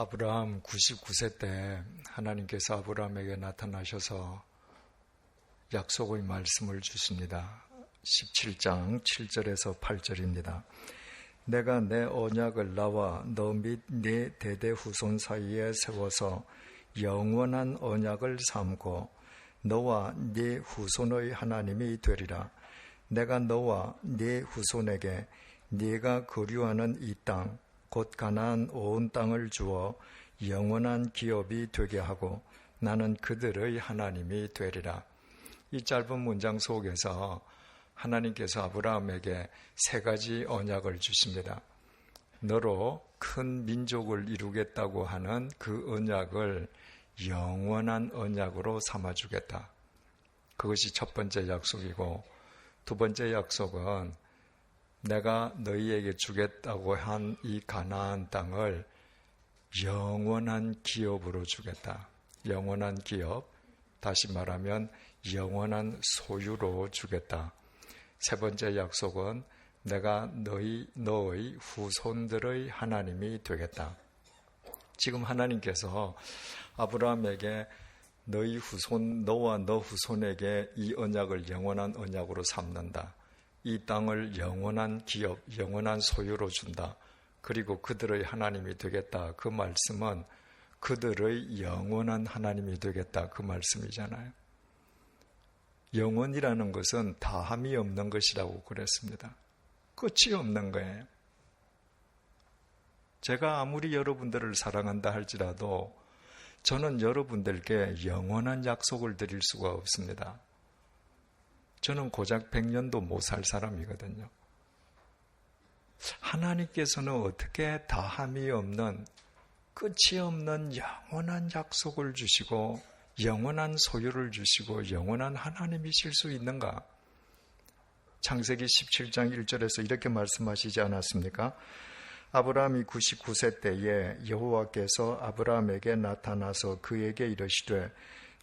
아브라함 99세 때 하나님께서 아브라함에게 나타나셔서 약속의 말씀을 주십니다. 17장 7절에서 8절입니다. 내가 내 언약을 나와 너 및 네 대대 후손 사이에 세워서 영원한 언약을 삼고 너와 네 후손의 하나님이 되리라. 내가 너와 네 후손에게 네가 거류하는 이 땅 곧 가나안 온 땅을 주어 영원한 기업이 되게 하고 나는 그들의 하나님이 되리라. 이 짧은 문장 속에서 하나님께서 아브라함에게 세 가지 언약을 주십니다. 너로 큰 민족을 이루겠다고 하는 그 언약을 영원한 언약으로 삼아주겠다. 그것이 첫 번째 약속이고, 두 번째 약속은 내가 너희에게 주겠다고 한 이 가나안 땅을 영원한 기업으로 주겠다. 영원한 기업, 다시 말하면 영원한 소유로 주겠다. 세 번째 약속은 내가 너의 후손들의 하나님이 되겠다. 지금 하나님께서 아브라함에게 너와 너 후손에게 이 언약을 영원한 언약으로 삼는다. 이 땅을 영원한 기업, 영원한 소유로 준다. 그리고 그들의 하나님이 되겠다. 그 말씀은 그들의 영원한 하나님이 되겠다. 그 말씀이잖아요. 영원이라는 것은 다함이 없는 것이라고 그랬습니다. 끝이 없는 거예요. 제가 아무리 여러분들을 사랑한다 할지라도 저는 여러분들께 영원한 약속을 드릴 수가 없습니다. 저는 고작 100년도 못 살 사람이거든요. 하나님께서는 어떻게 다함이 없는, 끝이 없는 영원한 약속을 주시고 영원한 소유를 주시고 영원한 하나님이실 수 있는가? 창세기 17장 1절에서 이렇게 말씀하시지 않았습니까? 아브라함이 99세 때에 여호와께서 아브라함에게 나타나서 그에게 이르시되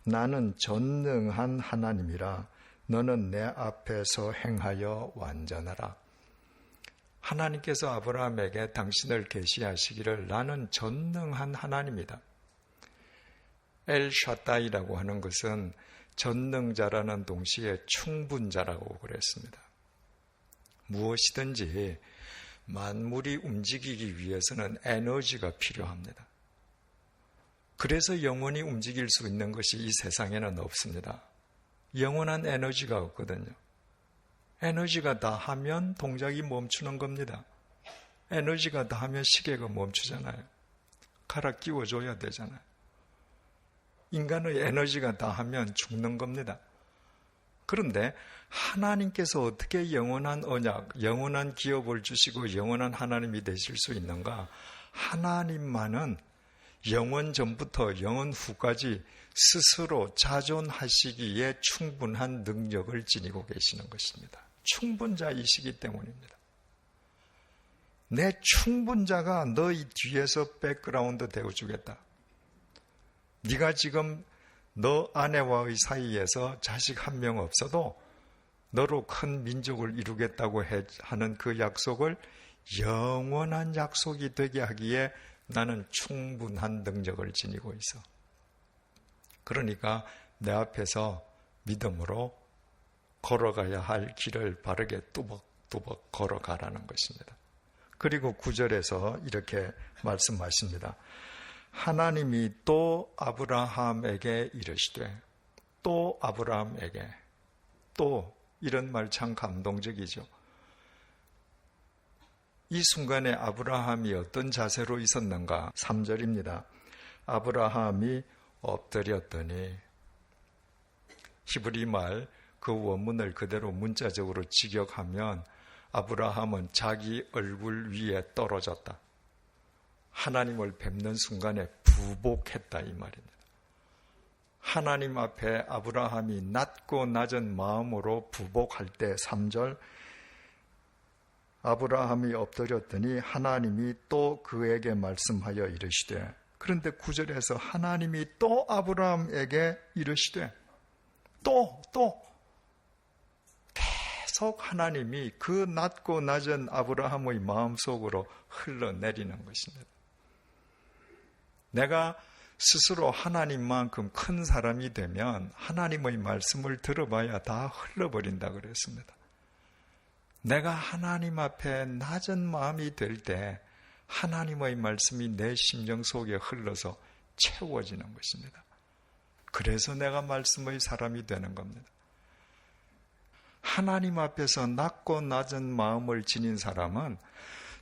나는 전능한 하나님이라 너는 내 앞에서 행하여 완전하라. 하나님께서 아브라함에게 당신을 계시하시기를 나는 전능한 하나님이다. 엘샤다이라고 하는 것은 전능자라는 동시에 충분자라고 그랬습니다. 무엇이든지 만물이 움직이기 위해서는 에너지가 필요합니다. 그래서 영원히 움직일 수 있는 것이 이 세상에는 없습니다. 영원한 에너지가 없거든요. 에너지가 다하면 동작이 멈추는 겁니다. 에너지가 다하면 시계가 멈추잖아요. 갈아 끼워줘야 되잖아요. 인간의 에너지가 다하면 죽는 겁니다. 그런데 하나님께서 어떻게 영원한 언약, 영원한 기업을 주시고 영원한 하나님이 되실 수 있는가? 하나님만은 영원 전부터 영원 후까지 스스로 자존하시기에 충분한 능력을 지니고 계시는 것입니다. 충분자이시기 때문입니다. 내 충분자가 너희 뒤에서 백그라운드 되어주겠다. 네가 지금 너 아내와의 사이에서 자식 한 명 없어도 너로 큰 민족을 이루겠다고 하는 그 약속을 영원한 약속이 되게 하기에 나는 충분한 능력을 지니고 있어. 그러니까 내 앞에서 믿음으로 걸어가야 할 길을 바르게 뚜벅뚜벅 걸어가라는 것입니다. 그리고 9절에서 이렇게 말씀하십니다. 하나님이 또 아브라함에게 이르시되, 또 아브라함에게, 또 이런 말 참 감동적이죠. 이 순간에 아브라함이 어떤 자세로 있었는가? 3절입니다. 아브라함이 엎드렸더니, 히브리 말 그 원문을 그대로 문자적으로 직역하면 아브라함은 자기 얼굴 위에 떨어졌다. 하나님을 뵙는 순간에 부복했다 이 말입니다. 하나님 앞에 아브라함이 낮고 낮은 마음으로 부복할 때 3절 아브라함이 엎드렸더니 하나님이 또 그에게 말씀하여 이르시되, 그런데 9절에서 하나님이 또 아브라함에게 이르시되, 또 계속 하나님이 그 낮고 낮은 아브라함의 마음속으로 흘러내리는 것입니다. 내가 스스로 하나님만큼 큰 사람이 되면 하나님의 말씀을 들어봐야 다 흘러버린다 그랬습니다. 내가 하나님 앞에 낮은 마음이 될 때 하나님의 말씀이 내 심령 속에 흘러서 채워지는 것입니다. 그래서 내가 말씀의 사람이 되는 겁니다. 하나님 앞에서 낮고 낮은 마음을 지닌 사람은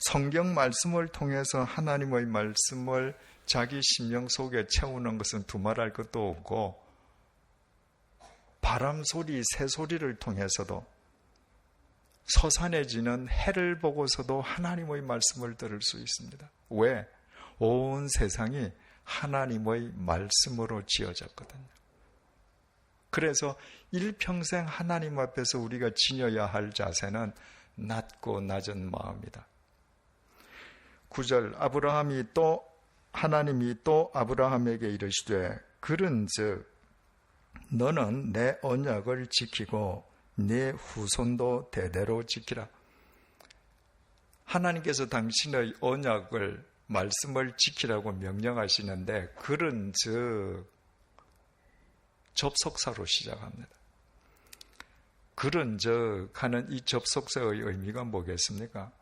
성경 말씀을 통해서 하나님의 말씀을 자기 심령 속에 채우는 것은 두말할 것도 없고, 바람 소리, 새 소리를 통해서도, 서산해지는 해를 보고서도 하나님의 말씀을 들을 수 있습니다. 왜? 온 세상이 하나님의 말씀으로 지어졌거든요. 그래서 일평생 하나님 앞에서 우리가 지녀야 할 자세는 낮고 낮은 마음이다. 9절, 하나님이 또 아브라함에게 이르시되 그런즉 너는 내 언약을 지키고 네 후손도 대대로 지키라. 하나님께서 당신의 언약을, 말씀을 지키라고 명령하시는데 그런즉 접속사로 시작합니다. 그런즉 하는 이 접속사의 의미가 뭐겠습니까?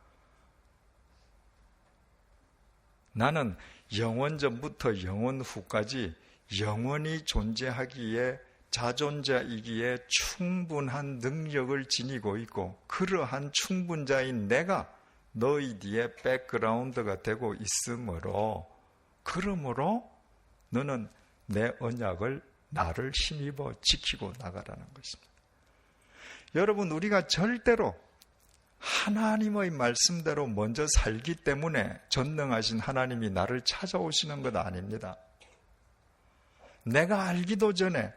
나는 영원 전부터 영원 후까지 영원히 존재하기에, 자존자이기에 충분한 능력을 지니고 있고, 그러한 충분자인 내가 너희 뒤에 백그라운드가 되고 있으므로, 그러므로 너는 내 언약을, 나를 힘입어 지키고 나가라는 것입니다. 여러분, 우리가 절대로 하나님의 말씀대로 먼저 살기 때문에 전능하신 하나님이 나를 찾아오시는 것 아닙니다. 내가 알기도 전에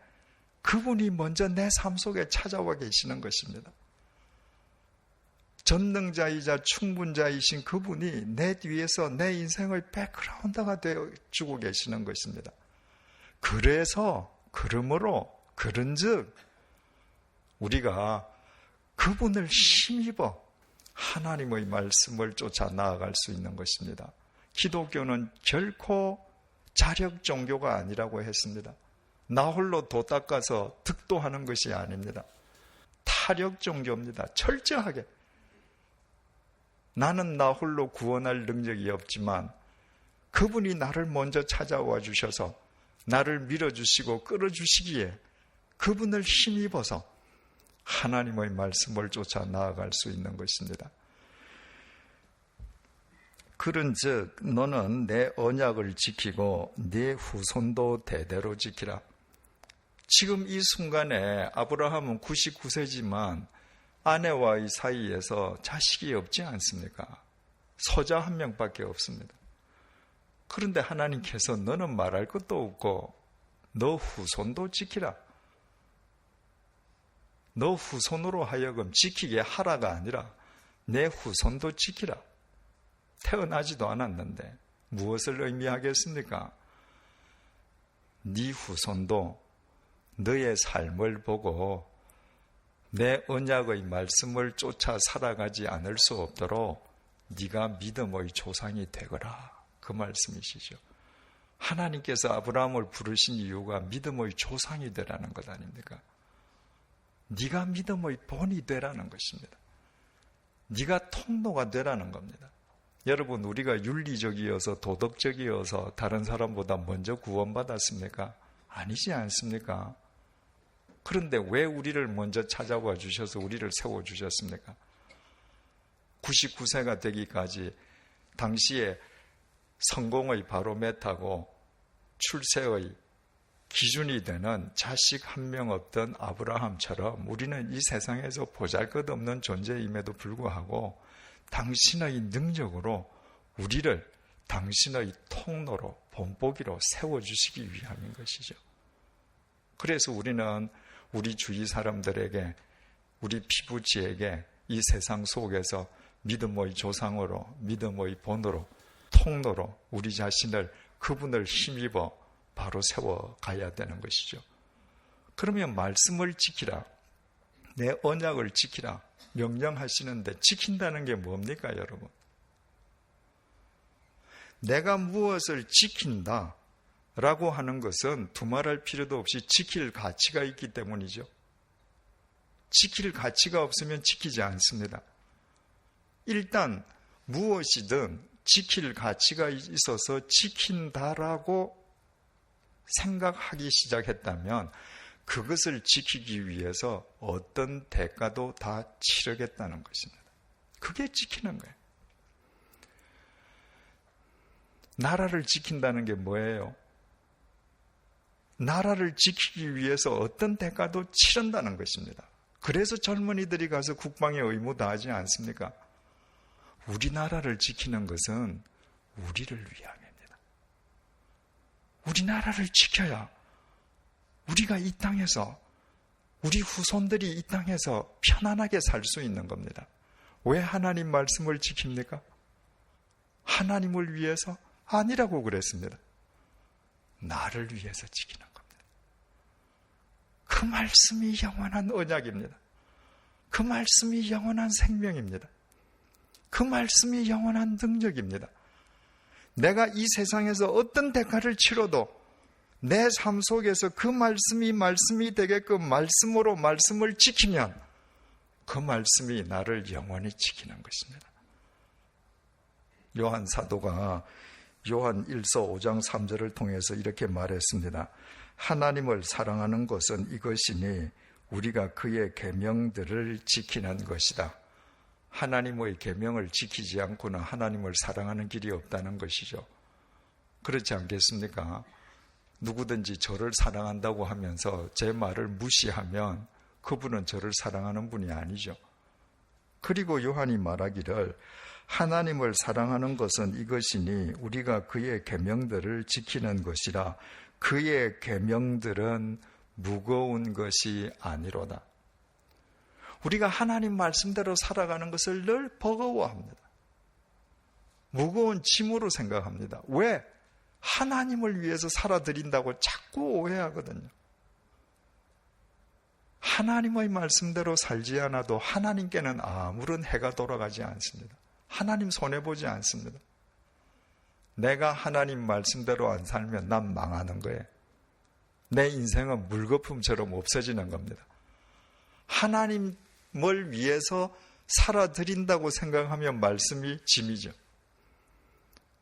그분이 먼저 내 삶 속에 찾아와 계시는 것입니다. 전능자이자 충분자이신 그분이 내 뒤에서 내 인생의 백그라운드가 되어주고 계시는 것입니다. 그런즉 우리가 그분을 힘입어 하나님의 말씀을 쫓아 나아갈 수 있는 것입니다. 기독교는 결코 자력 종교가 아니라고 했습니다. 나 홀로 도 닦아서 득도하는 것이 아닙니다. 타력 종교입니다. 철저하게. 나는 나 홀로 구원할 능력이 없지만 그분이 나를 먼저 찾아와 주셔서 나를 밀어주시고 끌어주시기에 그분을 힘입어서 하나님의 말씀을 쫓아 나아갈 수 있는 것입니다. 그런즉 너는 내 언약을 지키고 네 후손도 대대로 지키라. 지금 이 순간에 아브라함은 99세지만 아내와의 사이에서 자식이 없지 않습니까? 소자 한 명밖에 없습니다. 그런데 하나님께서 너는 말할 것도 없고 너 후손도 지키라. 너 후손으로 하여금 지키게 하라가 아니라 내 후손도 지키라. 태어나지도 않았는데 무엇을 의미하겠습니까? 네 후손도 너의 삶을 보고 내 언약의 말씀을 쫓아 살아가지 않을 수 없도록 네가 믿음의 조상이 되거라. 그 말씀이시죠. 하나님께서 아브라함을 부르신 이유가 믿음의 조상이 되라는 것 아닙니까? 네가 믿음의 본이 되라는 것입니다. 네가 통로가 되라는 겁니다. 여러분, 우리가 윤리적이어서 도덕적이어서 다른 사람보다 먼저 구원받았습니까? 아니지 않습니까? 그런데 왜 우리를 먼저 찾아와 주셔서 우리를 세워주셨습니까? 99세가 되기까지 당시에 성공의 바로메타고 출세의 기준이 되는 자식 한 명 없던 아브라함처럼 우리는 이 세상에서 보잘것없는 존재임에도 불구하고 당신의 능력으로 우리를 당신의 통로로, 본보기로 세워주시기 위함인 것이죠. 그래서 우리는 우리 주위 사람들에게, 우리 피부지에게 이 세상 속에서 믿음의 조상으로, 믿음의 본으로, 통로로 우리 자신을, 그분을 힘입어 바로 세워가야 되는 것이죠. 그러면 말씀을 지키라, 내 언약을 지키라 명령하시는데 지킨다는 게 뭡니까, 여러분? 내가 무엇을 지킨다, 라고 하는 것은 두말할 필요도 없이 지킬 가치가 있기 때문이죠. 지킬 가치가 없으면 지키지 않습니다. 일단 무엇이든 지킬 가치가 있어서 지킨다라고 생각하기 시작했다면 그것을 지키기 위해서 어떤 대가도 다 치르겠다는 것입니다. 그게 지키는 거예요. 나라를 지킨다는 게 뭐예요? 나라를 지키기 위해서 어떤 대가도 치른다는 것입니다. 그래서 젊은이들이 가서 국방의 의무 다하지 않습니까? 우리나라를 지키는 것은 우리를 위함입니다. 우리나라를 지켜야 우리가 이 땅에서, 우리 후손들이 이 땅에서 편안하게 살 수 있는 겁니다. 왜 하나님 말씀을 지킵니까? 하나님을 위해서? 아니라고 그랬습니다. 나를 위해서 지키는 겁니다. 그 말씀이 영원한 언약입니다. 그 말씀이 영원한 생명입니다. 그 말씀이 영원한 능력입니다. 내가 이 세상에서 어떤 대가를 치러도 내 삶 속에서 그 말씀이 되게끔 말씀으로 말씀을 지키면 그 말씀이 나를 영원히 지키는 것입니다. 요한 사도가 요한 1서 5장 3절을 통해서 이렇게 말했습니다. 하나님을 사랑하는 것은 이것이니 우리가 그의 계명들을 지키는 것이다. 하나님의 계명을 지키지 않고는 하나님을 사랑하는 길이 없다는 것이죠. 그렇지 않겠습니까? 누구든지 저를 사랑한다고 하면서 제 말을 무시하면 그분은 저를 사랑하는 분이 아니죠. 그리고 요한이 말하기를 하나님을 사랑하는 것은 이것이니 우리가 그의 계명들을 지키는 것이라. 그의 계명들은 무거운 것이 아니로다. 우리가 하나님 말씀대로 살아가는 것을 늘 버거워합니다. 무거운 짐으로 생각합니다. 왜? 하나님을 위해서 살아드린다고 자꾸 오해하거든요. 하나님의 말씀대로 살지 않아도 하나님께는 아무런 해가 돌아가지 않습니다. 하나님 손해보지 않습니다. 내가 하나님 말씀대로 안 살면 난 망하는 거예요. 내 인생은 물거품처럼 없어지는 겁니다. 하나님을 위해서 살아드린다고 생각하면 말씀이 짐이죠.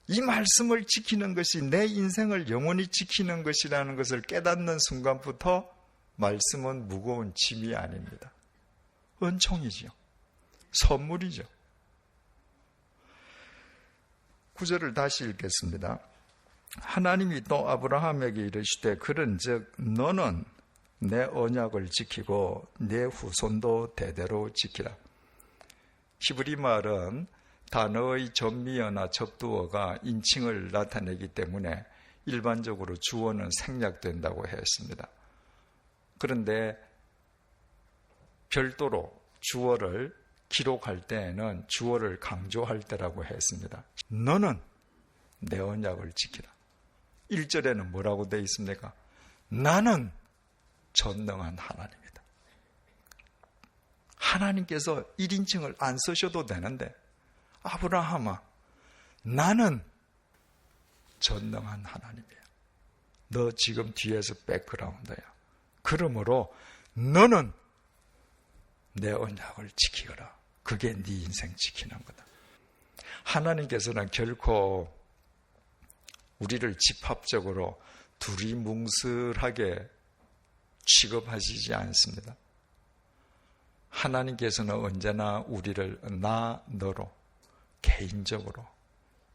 이 말씀을 지키는 것이 내 인생을 영원히 지키는 것이라는 것을 깨닫는 순간부터 말씀은 무거운 짐이 아닙니다. 은총이죠. 선물이죠. 9절을 다시 읽겠습니다. 하나님이 또 아브라함에게 이르시되 그런즉 너는 내 언약을 지키고 내 후손도 대대로 지키라. 히브리 말은 단어의 전미어나 접두어가 인칭을 나타내기 때문에 일반적으로 주어는 생략된다고 했습니다. 그런데 별도로 주어를 기록할 때에는 주어를 강조할 때라고 했습니다. 너는 내 언약을 지키라. 1절에는 뭐라고 되어 있습니까? 나는 전능한 하나님이다. 하나님께서 1인칭을 안 쓰셔도 되는데 아브라함아, 나는 전능한 하나님이야. 너 지금 뒤에서 백그라운드야. 그러므로 너는 내 언약을 지키거라. 그게 네 인생 지키는 거다. 하나님께서는 결코 우리를 집합적으로 두리뭉술하게 취급하시지 않습니다. 하나님께서는 언제나 우리를 나, 너로 개인적으로,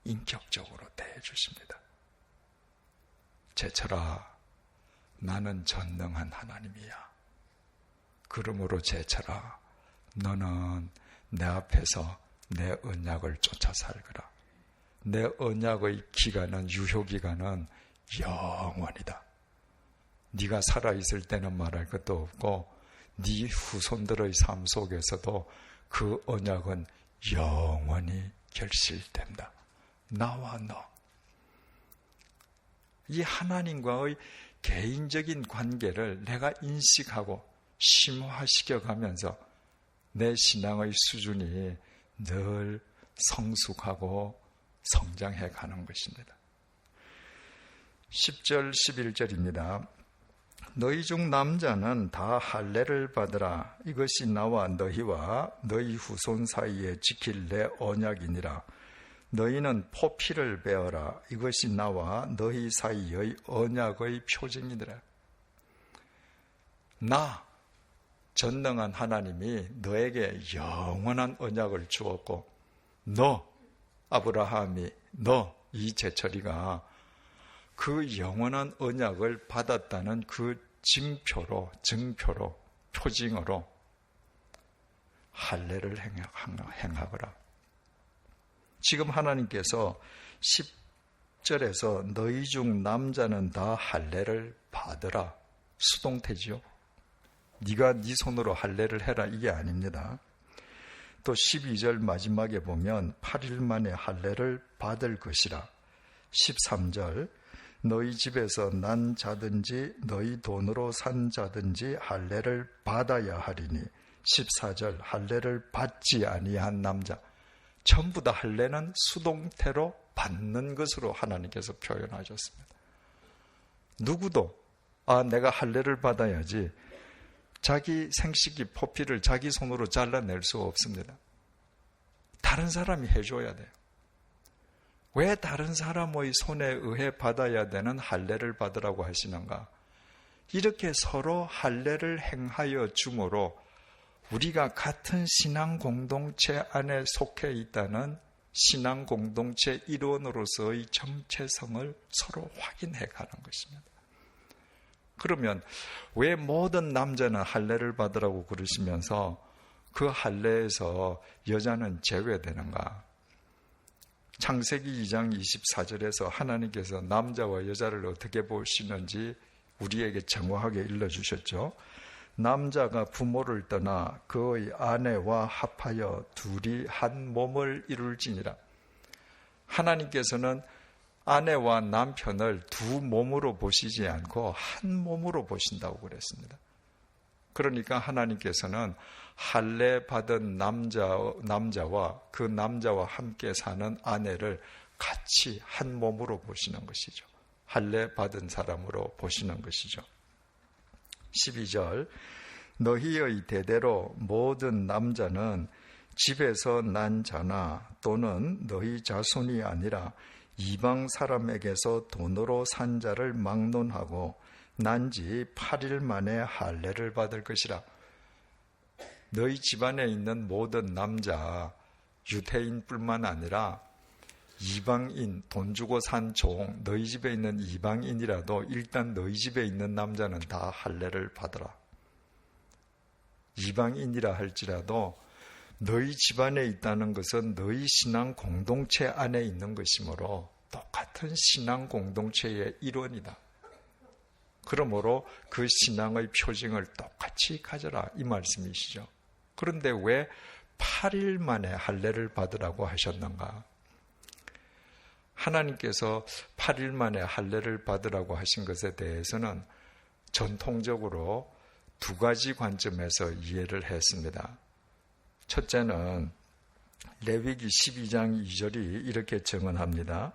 인격적으로 대해주십니다. 제철아, 나는 전능한 하나님이야. 그러므로 제철아, 너는 내 앞에서 내 언약을 쫓아 살거라. 내 언약의 기간은, 유효기간은 영원이다. 네가 살아있을 때는 말할 것도 없고 네 후손들의 삶 속에서도 그 언약은 영원히 결실된다. 나와 너. 이 하나님과의 개인적인 관계를 내가 인식하고 심화시켜가면서 내 신앙의 수준이 늘 성숙하고 성장해 가는 것입니다. 10절 11절입니다. 너희 중 남자는 다 할례를 받으라. 이것이 나와 너희와 너희 후손 사이에 지킬 내 언약이니라. 너희는 포피를 베어라. 이것이 나와 너희 사이의 언약의 표징이니라. 나 전능한 하나님이 너에게 영원한 언약을 주었고, 너 아브라함이, 너 이재철이가 그 영원한 언약을 받았다는 그 증표로 표징으로 할례를 행하거라. 지금 하나님께서 10절에서 너희 중 남자는 다 할례를 받으라, 수동태지요. 네가 네 손으로 할례를 해라, 이게 아닙니다. 또 12절 마지막에 보면 8일 만에 할례를 받을 것이라. 13절 너희 집에서 난 자든지 너희 돈으로 산 자든지 할례를 받아야 하리니. 14절 할례를 받지 아니한 남자. 전부 다 할례는 수동태로 받는 것으로 하나님께서 표현하셨습니다. 누구도 내가 할례를 받아야지 자기 생식기 포피를 자기 손으로 잘라낼 수 없습니다. 다른 사람이 해줘야 돼요. 왜 다른 사람의 손에 의해 받아야 되는 할례를 받으라고 하시는가? 이렇게 서로 할례를 행하여 줌으로 우리가 같은 신앙 공동체 안에 속해 있다는 신앙 공동체 일원으로서의 정체성을 서로 확인해 가는 것입니다. 그러면 왜 모든 남자는 할례를 받으라고 그러시면서 그 할례에서 여자는 제외되는가? 창세기 2장 24절에서 하나님께서 남자와 여자를 어떻게 보시는지 우리에게 정확하게 일러주셨죠. 남자가 부모를 떠나 그의 아내와 합하여 둘이 한 몸을 이룰지니라. 하나님께서는 아내와 남편을 두 몸으로 보시지 않고 한 몸으로 보신다고 그랬습니다. 그러니까 하나님께서는 할례 받은 남자와 그 남자와 함께 사는 아내를 같이 한 몸으로 보시는 것이죠. 할례 받은 사람으로 보시는 것이죠. 12절 너희의 대대로 모든 남자는 집에서 난 자나 또는 너희 자손이 아니라 이방 사람에게서 돈으로 산 자를 막론하고 난지 8일 만에 할례를 받을 것이라. 너희 집안에 있는 모든 남자, 유대인뿐만 아니라 이방인, 돈 주고 산 종, 너희 집에 있는 이방인이라도 일단 너희 집에 있는 남자는 다 할례를 받으라. 이방인이라 할지라도 너희 집안에 있다는 것은 너희 신앙 공동체 안에 있는 것이므로 똑같은 신앙 공동체의 일원이다. 그러므로 그 신앙의 표징을 똑같이 가져라, 이 말씀이시죠. 그런데 왜 8일 만에 할례를 받으라고 하셨는가? 하나님께서 8일 만에 할례를 받으라고 하신 것에 대해서는 전통적으로 두 가지 관점에서 이해를 했습니다. 첫째는 레위기 12장 2절이 이렇게 증언합니다.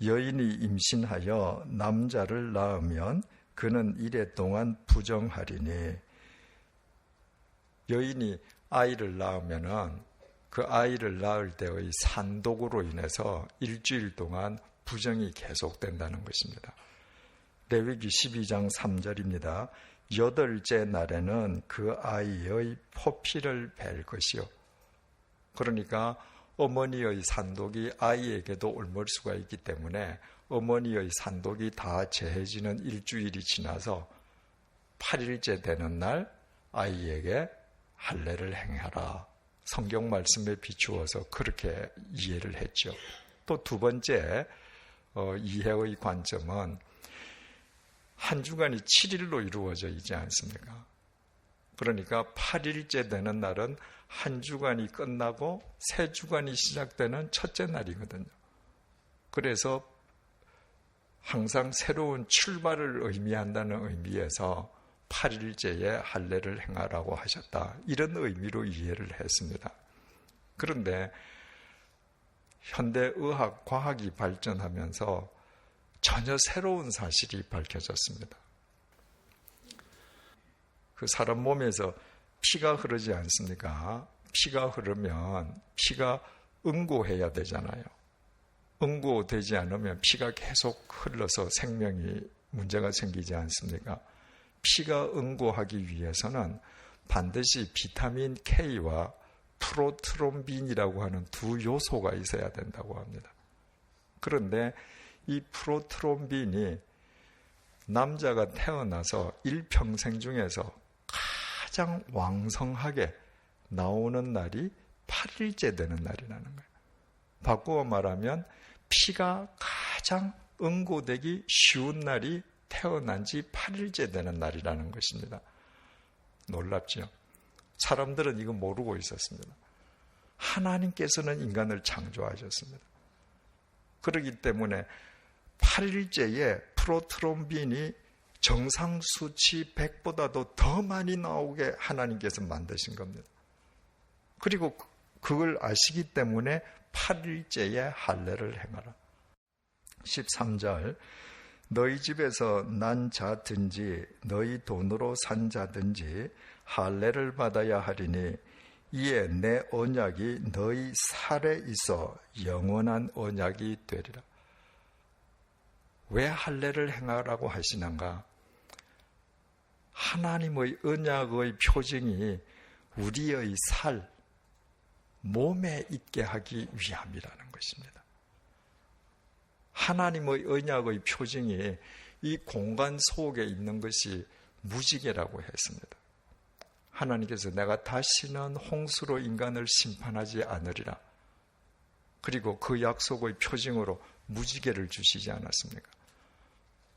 여인이 임신하여 남자를 낳으면 그는 이래 동안 부정하리니. 여인이 아이를 낳으면은 그 아이를 낳을 때의 산독으로 인해서 일주일 동안 부정이 계속된다는 것입니다. 레위기 12장 3절입니다. 8째 날에는 그 아이의 포피를 벨 것이요. 그러니까 어머니의 산독이 아이에게도 옮을 수가 있기 때문에 어머니의 산독이 다 제해지는 일주일이 지나서 8일째 되는 날 아이에게 할례를 행하라. 성경 말씀에 비추어서 그렇게 이해를 했죠. 또 두 번째 이해의 관점은 한 주간이 7일로 이루어져 있지 않습니까? 그러니까 8일째 되는 날은 한 주간이 끝나고 새 주간이 시작되는 첫째 날이거든요. 그래서 항상 새로운 출발을 의미한다는 의미에서 8일째에 할례를 행하라고 하셨다. 이런 의미로 이해를 했습니다. 그런데 현대의학, 과학이 발전하면서 전혀 새로운 사실이 밝혀졌습니다. 그 사람 몸에서 피가 흐르지 않습니까? 피가 흐르면 피가 응고해야 되잖아요. 응고되지 않으면 피가 계속 흘러서 생명이 문제가 생기지 않습니까? 피가 응고하기 위해서는 반드시 비타민 K와 프로트롬빈이라고 하는 두 요소가 있어야 된다고 합니다. 그런데 이 프로트롬빈이 남자가 태어나서 일평생 중에서 가장 왕성하게 나오는 날이 8일째 되는 날이라는 거예요. 바꾸어 말하면 피가 가장 응고되기 쉬운 날이 태어난 지 8일째 되는 날이라는 것입니다. 놀랍죠? 사람들은 이거 모르고 있었습니다. 하나님께서는 인간을 창조하셨습니다. 그렇기 때문에 8일째에 프로트롬빈이 정상 수치 100보다도 더 많이 나오게 하나님께서 만드신 겁니다. 그리고 그걸 아시기 때문에 8일째에 할례를 행하라. 13절 너희 집에서 난 자든지 너희 돈으로 산 자든지 할례를 받아야 하리니 이에 내 언약이 너희 살에 있어 영원한 언약이 되리라. 왜 할례를 행하라고 하시는가? 하나님의 언약의 표징이 우리의 살, 몸에 있게 하기 위함이라는 것입니다. 하나님의 언약의 표징이 이 공간 속에 있는 것이 무지개라고 했습니다. 하나님께서 내가 다시는 홍수로 인간을 심판하지 않으리라. 그리고 그 약속의 표징으로 무지개를 주시지 않았습니까?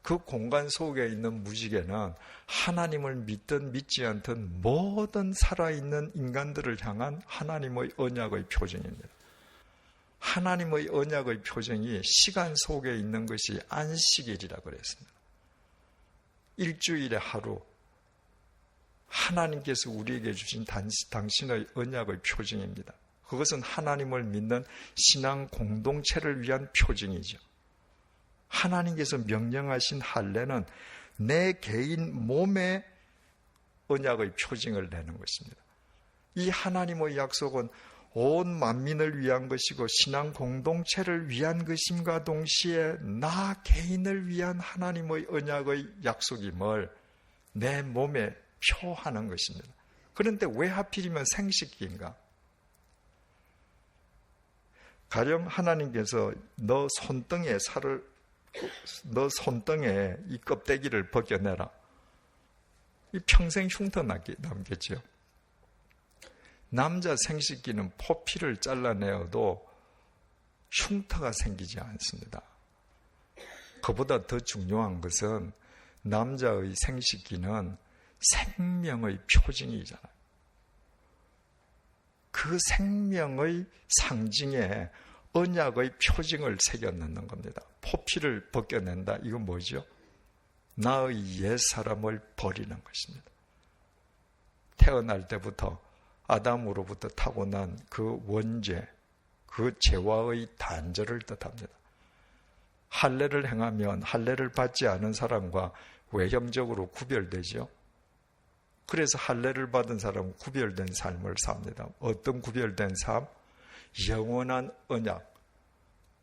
그 공간 속에 있는 무지개는 하나님을 믿든 믿지 않든 모든 살아있는 인간들을 향한 하나님의 언약의 표징입니다. 하나님의 언약의 표징이 시간 속에 있는 것이 안식일이라고 그랬습니다. 일주일에 하루 하나님께서 우리에게 주신 당신의 언약의 표징입니다. 그것은 하나님을 믿는 신앙 공동체를 위한 표징이죠. 하나님께서 명령하신 할례는 내 개인 몸에 언약의 표징을 내는 것입니다. 이 하나님의 약속은 온 만민을 위한 것이고 신앙 공동체를 위한 것임과 동시에 나 개인을 위한 하나님의 언약의 약속임을 내 몸에 표하는 것입니다. 그런데 왜 하필이면 생식기인가? 가령 하나님께서 너 손등에 이 껍데기를 벗겨내라. 이 평생 흉터 남겠죠. 남자 생식기는 포피를 잘라내어도 흉터가 생기지 않습니다. 그보다 더 중요한 것은 남자의 생식기는 생명의 표징이잖아요. 그 생명의 상징에 언약의 표징을 새겨 넣는 겁니다. 포피를 벗겨낸다. 이건 뭐죠? 나의 옛사람을 버리는 것입니다. 태어날 때부터 아담으로부터 타고난 그 원죄, 그 죄와의 단절을 뜻합니다. 할례를 행하면 할례를 받지 않은 사람과 외형적으로 구별되죠. 그래서 할례를 받은 사람은 구별된 삶을 삽니다. 어떤 구별된 삶? 영원한 언약,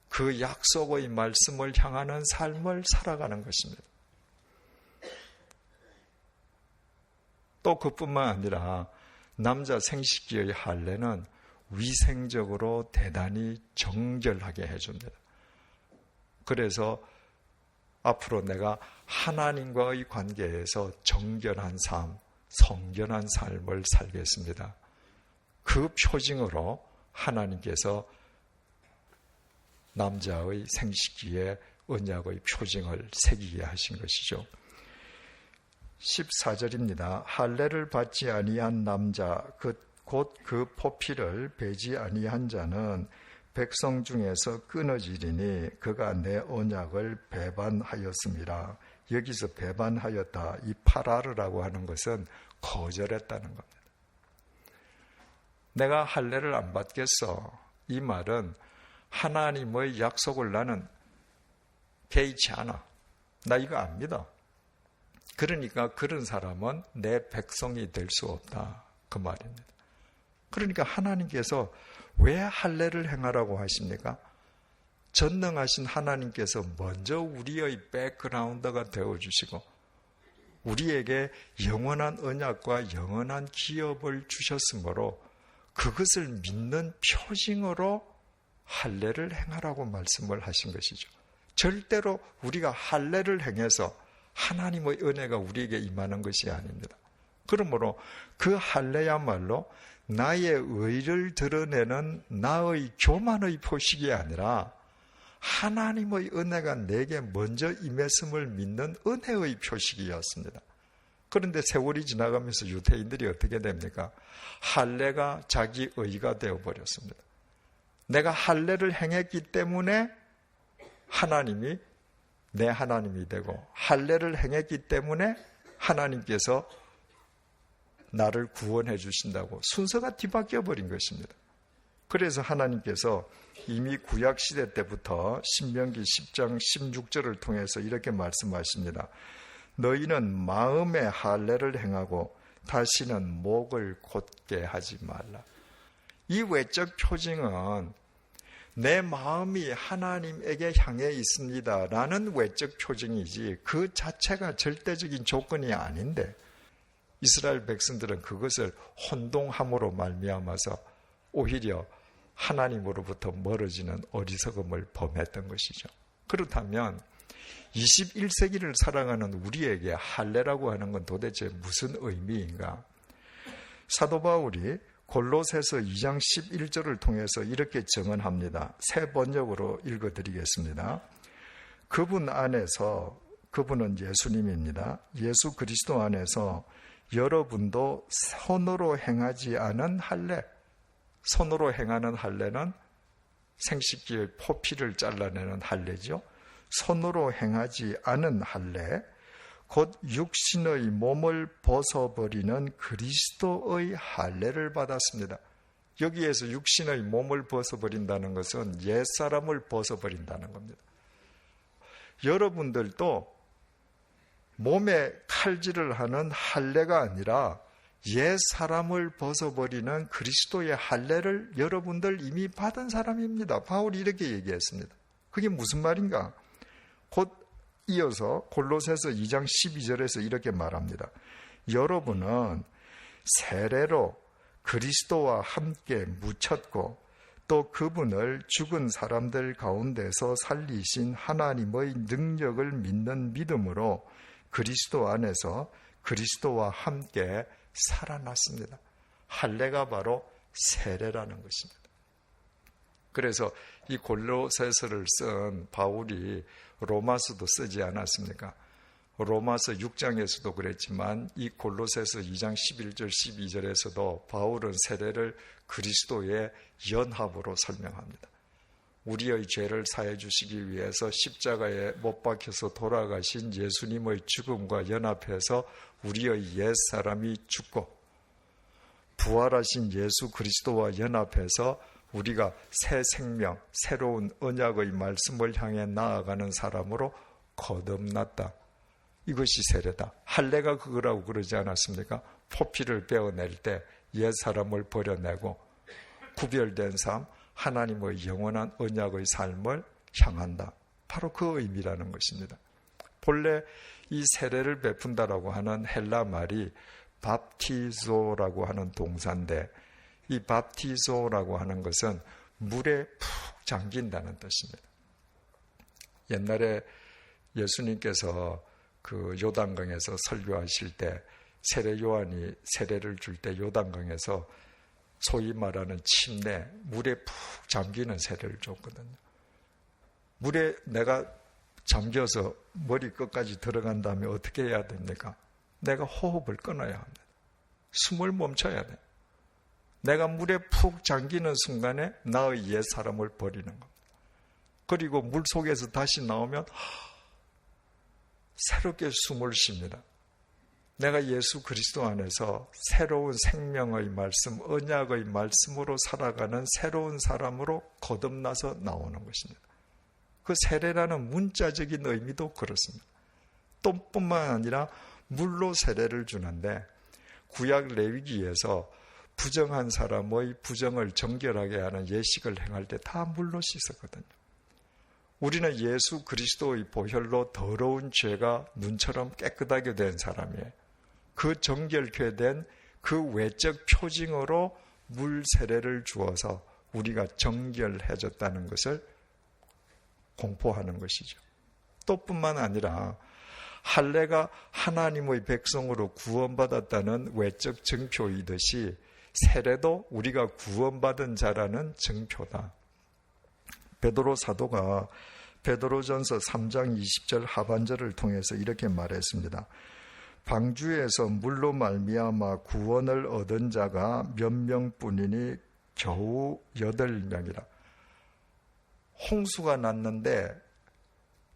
그 약속의 말씀을 향하는 삶을 살아가는 것입니다. 또 그뿐만 아니라 남자 생식기의 할례는 위생적으로 대단히 정결하게 해줍니다. 그래서 앞으로 내가 하나님과의 관계에서 정결한 삶, 성결한 삶을 살겠습니다. 그 표징으로 하나님께서 남자의 생식기에 언약의 표징을 새기게 하신 것이죠. 14절입니다. 할례를 받지 아니한 남자 곧 그 포피를 베지 아니한 자는 백성 중에서 끊어지리니 그가 내 언약을 배반하였습니다. 여기서 배반하였다. 이 파라르라고 하는 것은 거절했다는 겁니다. 내가 할례를 안 받겠어. 이 말은 하나님의 약속을 나는 개의치 않아. 나 이거 압니다. 그러니까 그런 사람은 내 백성이 될 수 없다. 그 말입니다. 그러니까 하나님께서 왜 할례를 행하라고 하십니까? 전능하신 하나님께서 먼저 우리의 백그라운드가 되어주시고 우리에게 영원한 언약과 영원한 기업을 주셨으므로 그것을 믿는 표징으로 할례를 행하라고 말씀을 하신 것이죠. 절대로 우리가 할례를 행해서 하나님의 은혜가 우리에게 임하는 것이 아닙니다. 그러므로 그 할례야말로 나의 의를 드러내는 나의 교만의 표식이 아니라 하나님의 은혜가 내게 먼저 임했음을 믿는 은혜의 표식이었습니다. 그런데 세월이 지나가면서 유대인들이 어떻게 됩니까? 할례가 자기 의가 되어버렸습니다. 내가 할례를 행했기 때문에 하나님이 내 하나님이 되고 할례를 행했기 때문에 하나님께서 나를 구원해 주신다고 순서가 뒤바뀌어 버린 것입니다. 그래서 하나님께서 이미 구약시대 때부터 신명기 10장 16절을 통해서 이렇게 말씀하십니다. 너희는 마음의 할례를 행하고 다시는 목을 곧게 하지 말라. 이 외적 표징은 내 마음이 하나님에게 향해 있습니다 라는 외적 표징이지 그 자체가 절대적인 조건이 아닌데 이스라엘 백성들은 그것을 혼동함으로 말미암아서 오히려 하나님으로부터 멀어지는 어리석음을 범했던 것이죠. 그렇다면 21세기를 살아가는 우리에게 할례라고 하는 건 도대체 무슨 의미인가? 사도 바울이 골로새서 2장 11절을 통해서 이렇게 증언합니다. 새 번역으로 읽어드리겠습니다. 그분 안에서, 그분은 예수님입니다. 예수 그리스도 안에서 여러분도 손으로 행하지 않은 할례, 손으로 행하는 할례는 생식기의 포피를 잘라내는 할례죠. 손으로 행하지 않은 할례, 곧 육신의 몸을 벗어버리는 그리스도의 할례를 받았습니다. 여기에서 육신의 몸을 벗어버린다는 것은 옛사람을 벗어버린다는 겁니다. 여러분들도 몸에 칼질을 하는 할례가 아니라 옛사람을 벗어버리는 그리스도의 할례를 여러분들 이미 받은 사람입니다. 바울이 이렇게 얘기했습니다. 그게 무슨 말인가? 곧 이어서 골로새서 2장 12절에서 이렇게 말합니다. 여러분은 세례로 그리스도와 함께 묻혔고 또 그분을 죽은 사람들 가운데서 살리신 하나님의 능력을 믿는 믿음으로 그리스도 안에서 그리스도와 함께 살아났습니다. 할례가 바로 세례라는 것입니다. 그래서 이 골로새서를 쓴 바울이 로마서도 쓰지 않았습니까? 로마서 6장에서도 그랬지만 이 골로새서 2장 11절 12절에서도 바울은 세례를 그리스도의 연합으로 설명합니다. 우리의 죄를 사해 주시기 위해서 십자가에 못 박혀서 돌아가신 예수님의 죽음과 연합해서 우리의 옛사람이 죽고 부활하신 예수 그리스도와 연합해서 우리가 새 생명, 새로운 언약의 말씀을 향해 나아가는 사람으로 거듭났다. 이것이 세례다. 할례가 그거라고 그러지 않았습니까? 포피를 베어낼 때 옛사람을 버려내고 구별된 삶, 하나님의 영원한 언약의 삶을 향한다. 바로 그 의미라는 것입니다. 본래 이 세례를 베푼다라고 하는 헬라 말이 밥티조라고 하는 동사인데 이 밥티조라고 하는 것은 물에 푹 잠긴다는 뜻입니다. 옛날에 예수님께서 그 요단강에서 설교하실 때 세례 요한이 세례를 줄 때 요단강에서 소위 말하는 침례, 물에 푹 잠기는 세례를 줬거든요. 물에 내가 잠겨서 머리 끝까지 들어간다면 어떻게 해야 됩니까? 내가 호흡을 끊어야 합니다. 숨을 멈춰야 돼. 내가 물에 푹 잠기는 순간에 나의 옛 사람을 버리는 겁니다. 그리고 물 속에서 다시 나오면 새롭게 숨을 쉽니다. 내가 예수 그리스도 안에서 새로운 생명의 말씀, 언약의 말씀으로 살아가는 새로운 사람으로 거듭나서 나오는 것입니다. 그 세례라는 문자적인 의미도 그렇습니다. 또뿐만 아니라 물로 세례를 주는데 구약 레위기에서 부정한 사람의 부정을 정결하게 하는 예식을 행할 때 다 물로 씻었거든요. 우리는 예수 그리스도의 보혈로 더러운 죄가 눈처럼 깨끗하게 된 사람이에요. 그 정결케 된 그 외적 표징으로 물 세례를 주어서 우리가 정결해졌다는 것을 공포하는 것이죠. 또뿐만 아니라 할례가 하나님의 백성으로 구원받았다는 외적 증표이듯이 세례도 우리가 구원받은 자라는 증표다. 베드로 사도가 베드로전서 3장 20절 하반절을 통해서 이렇게 말했습니다. 방주에서 물로 말미암아 구원을 얻은 자가 몇 명뿐이니 겨우 8명이라. 홍수가 났는데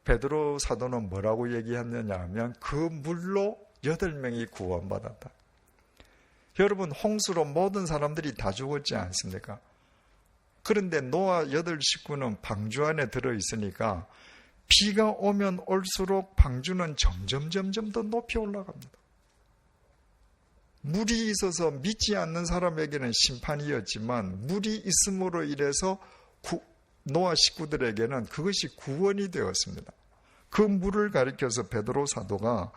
베드로 사도는 뭐라고 얘기했느냐 하면 그 물로 8명이 구원받았다. 여러분, 홍수로 모든 사람들이 다 죽었지 않습니까? 그런데 노아 8식구는 방주 안에 들어있으니까 비가 오면 올수록 방주는 점점 더 높이 올라갑니다. 물이 있어서 믿지 않는 사람에게는 심판이었지만 물이 있음으로 인해서 노아 식구들에게는 그것이 구원이 되었습니다. 그 물을 가리켜서 베드로 사도가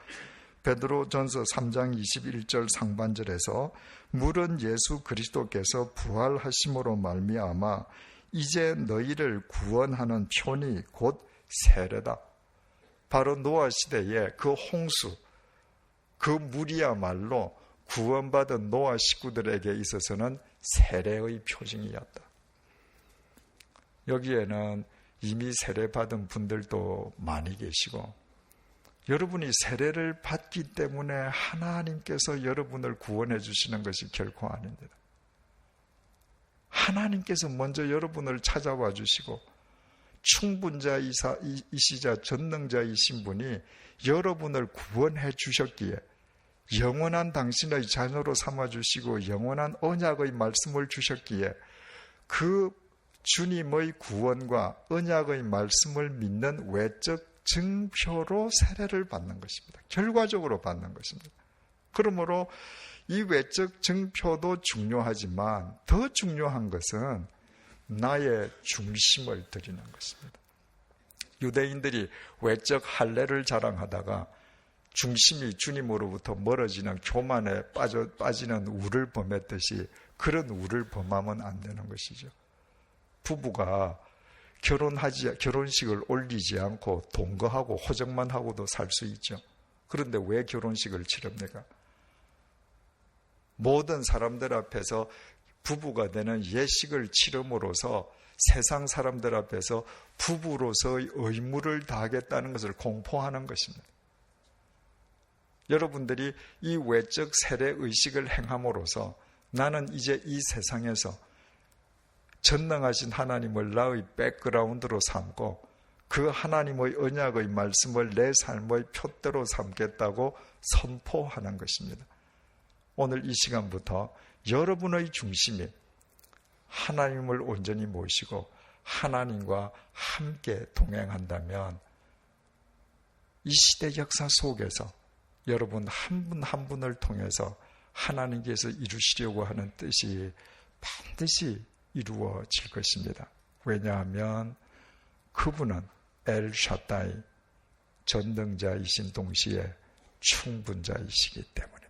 베드로전서 3장 21절 상반절에서 물은 예수 그리스도께서 부활하심으로 말미암아 이제 너희를 구원하는 표니 곧 세례다. 바로 노아 시대에 그 홍수, 그 물이야말로 구원받은 노아 식구들에게 있어서는 세례의 표징이었다. 여기에는 이미 세례받은 분들도 많이 계시고 여러분이 세례를 받기 때문에 하나님께서 여러분을 구원해 주시는 것이 결코 아닙니다. 하나님께서 먼저 여러분을 찾아와 주시고 충분자이시자 전능자이신 분이 여러분을 구원해 주셨기에 영원한 당신의 자녀로 삼아주시고 영원한 언약의 말씀을 주셨기에 그 주님의 구원과 언약의 말씀을 믿는 외적 증표로 세례를 받는 것입니다. 결과적으로 받는 것입니다. 그러므로 이 외적 증표도 중요하지만 더 중요한 것은 나의 중심을 드리는 것입니다. 유대인들이 외적 할례를 자랑하다가 중심이 주님으로부터 멀어지는 교만에 빠지는 우를 범했듯이 그런 우를 범하면 안 되는 것이죠. 부부가 결혼식을 올리지 않고 동거하고 호적만 하고도 살 수 있죠. 그런데 왜 결혼식을 치릅니까? 모든 사람들 앞에서 부부가 되는 예식을 치름으로써 세상 사람들 앞에서 부부로서의 의무를 다하겠다는 것을 공포하는 것입니다. 여러분들이 이 외적 세례 의식을 행함으로써 나는 이제 이 세상에서 전능하신 하나님을 나의 백그라운드로 삼고 그 하나님의 언약의 말씀을 내 삶의 표대로 삼겠다고 선포하는 것입니다. 오늘 이 시간부터 여러분의 중심이 하나님을 온전히 모시고 하나님과 함께 동행한다면 이 시대 역사 속에서 여러분 한 분 한 분을 통해서 하나님께서 이루시려고 하는 뜻이 반드시 이루어질 것입니다. 왜냐하면 그분은 엘 샤다이 전능자이신 동시에 충분자이시기 때문에